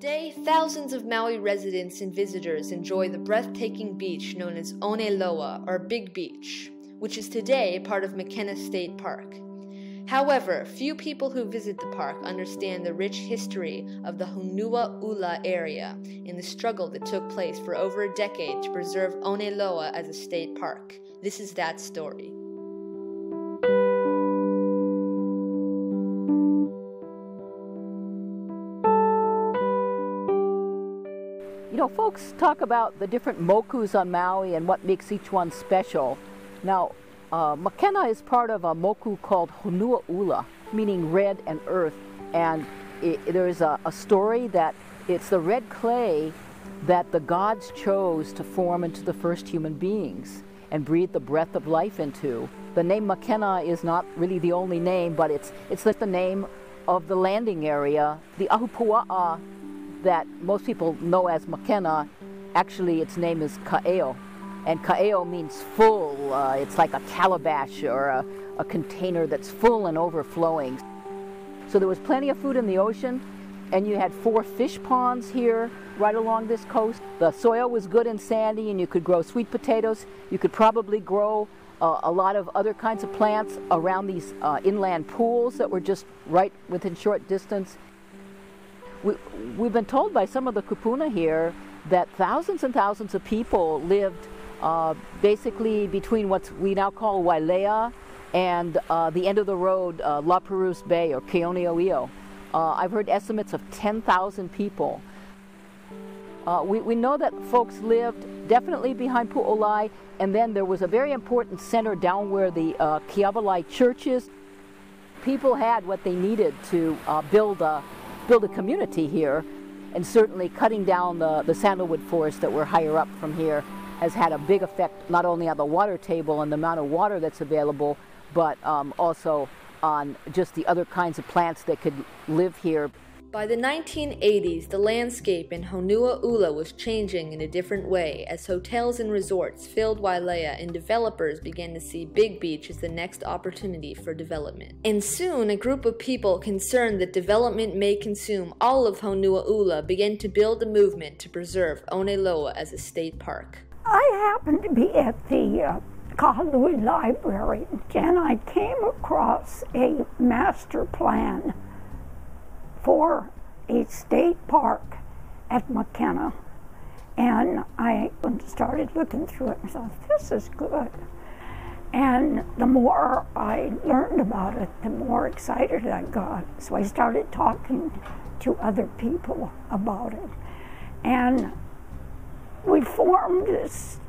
Today, thousands of Maui residents and visitors enjoy the breathtaking beach known as Oneloa, or Big Beach, which is today part of Makena State Park. However, few people who visit the park understand the rich history of the Honua Ula area and the struggle that took place for over a decade to preserve Oneloa as a state park. This is that story. You know, folks talk about the different mokus on Maui and what makes each one special. Now, Makena is part of a moku called Honua Ula, meaning red and earth. And there's a story that it's the red clay that the gods chose to form into the first human beings and breathe the breath of life into. The name Makena is not really the only name, but it's the name of the landing area. The Ahupua'a that most people know as Makena, actually its name is Ka'eo. And Ka'eo means full. It's like a calabash or a container that's full and overflowing. So there was plenty of food in the ocean, and you had 4 fish ponds here right along this coast. The soil was good and sandy, and you could grow sweet potatoes. You could probably grow a lot of other kinds of plants around these inland pools that were just right within short distance. We've been told by some of the kupuna here that thousands and thousands of people lived basically between what we now call Wailea and the end of the road, La Perouse Bay or Keoneoio. I've heard estimates of 10,000 people. We know that folks lived definitely behind Pu'olai, and then there was a very important center down where the Keavalai church is. People had what they needed to build a community here, and certainly cutting down the sandalwood forest that were higher up from here has had a big effect not only on the water table and the amount of water that's available, but also on just the other kinds of plants that could live here. By the 1980s, the landscape in Honua Ula was changing in a different way as hotels and resorts filled Wailea and developers began to see Big Beach as the next opportunity for development. And soon, a group of people concerned that development may consume all of Honua Ula began to build a movement to preserve Oneloa as a state park. I happened to be at the Kahului Library, and I came across a master plan for a state park at Makena, and I started looking through it and thought, this is good. And the more I learned about it, the more excited I got. So I started talking to other people about it, and we formed this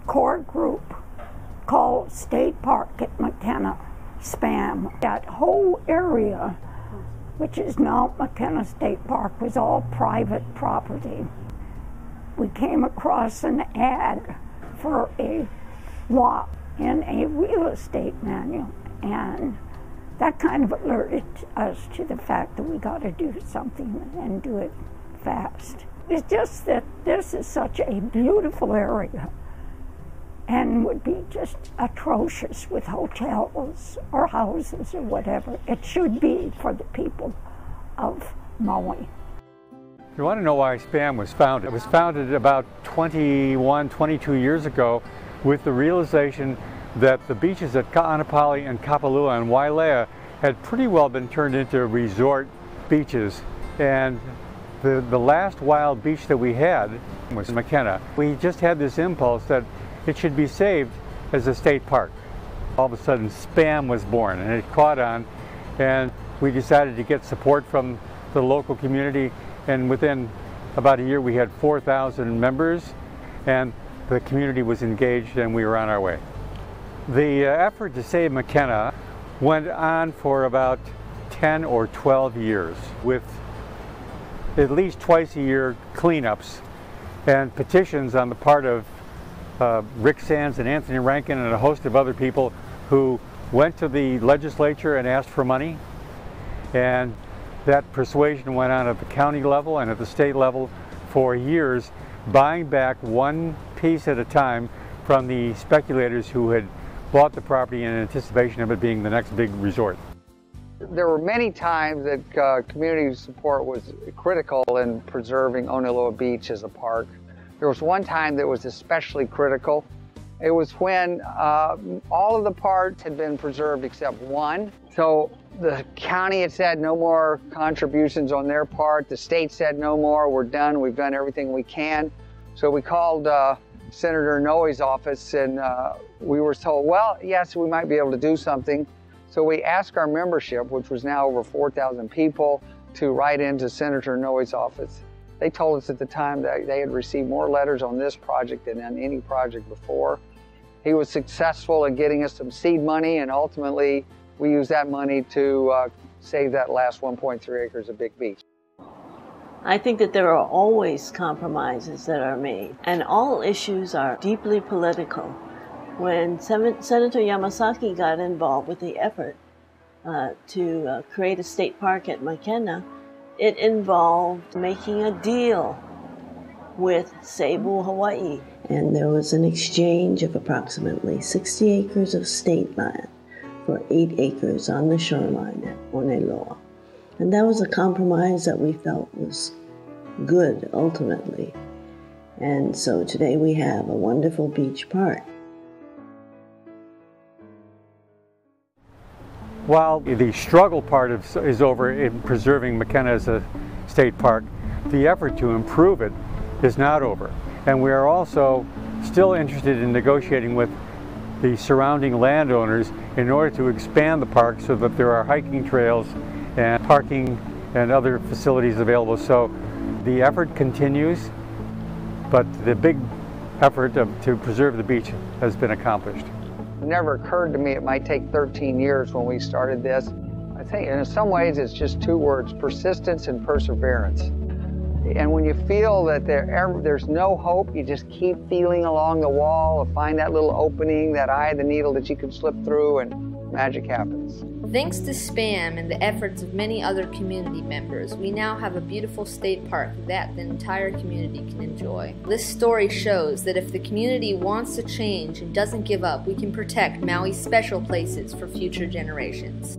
core group called State Park at Makena, SPAM. That whole area, which is now Makena State Park, was all private property. We came across an ad for a lot in a real estate manual, and that kind of alerted us to the fact that we got to do something and do it fast. It's just that this is such a beautiful area and would be just atrocious with hotels or houses or whatever. It should be for the people of Maui. You want to know why SPAM was founded? It was founded about 21, 22 years ago with the realization that the beaches at Ka'anapali and Kapalua and Wailea had pretty well been turned into resort beaches, and the last wild beach that we had was Makena. We just had this impulse that it should be saved as a state park. All of a sudden SPAM was born, and it caught on, and we decided to get support from the local community, and within about a year we had 4,000 members, and the community was engaged and we were on our way. The effort to save Makena went on for about 10 or 12 years with at least twice a year cleanups and petitions on the part of Rick Sands and Anthony Rankin and a host of other people who went to the legislature and asked for money, and that persuasion went on at the county level and at the state level for years, buying back one piece at a time from the speculators who had bought the property in anticipation of it being the next big resort. There were many times that community support was critical in preserving Oneloa Beach as a park. There was one time that was especially critical. It was when all of the parts had been preserved except one. So the county had said no more contributions on their part. The state said no more, we're done, we've done everything we can. So we called Senator Noe's office and we were told, well, yes, we might be able to do something. So we asked our membership, which was now over 4,000 people, to write into Senator Noe's office. They told us at the time that they had received more letters on this project than on any project before. He was successful in getting us some seed money, and ultimately we used that money to save that last 1.3 acres of Big Beach. I think that there are always compromises that are made, and all issues are deeply political. When Senator Yamasaki got involved with the effort to create a state park at Makena, it involved making a deal with Cebu, Hawaii. And there was an exchange of approximately 60 acres of state land for 8 acres on the shoreline at Oneloa. And that was a compromise that we felt was good ultimately. And so today we have a wonderful beach park. While the struggle part is over in preserving Makena as a state park, the effort to improve it is not over. And we are also still interested in negotiating with the surrounding landowners in order to expand the park so that there are hiking trails and parking and other facilities available. So the effort continues, but the big effort to preserve the beach has been accomplished. It never occurred to me it might take 13 years when we started this. I think in some ways it's just two words, persistence and perseverance. And when you feel that there's no hope, you just keep feeling along the wall, find that little opening, that eye of the needle that you can slip through, and magic happens. Thanks to SPAM and the efforts of many other community members, we now have a beautiful state park that the entire community can enjoy. This story shows that if the community wants to change and doesn't give up, we can protect Maui's special places for future generations.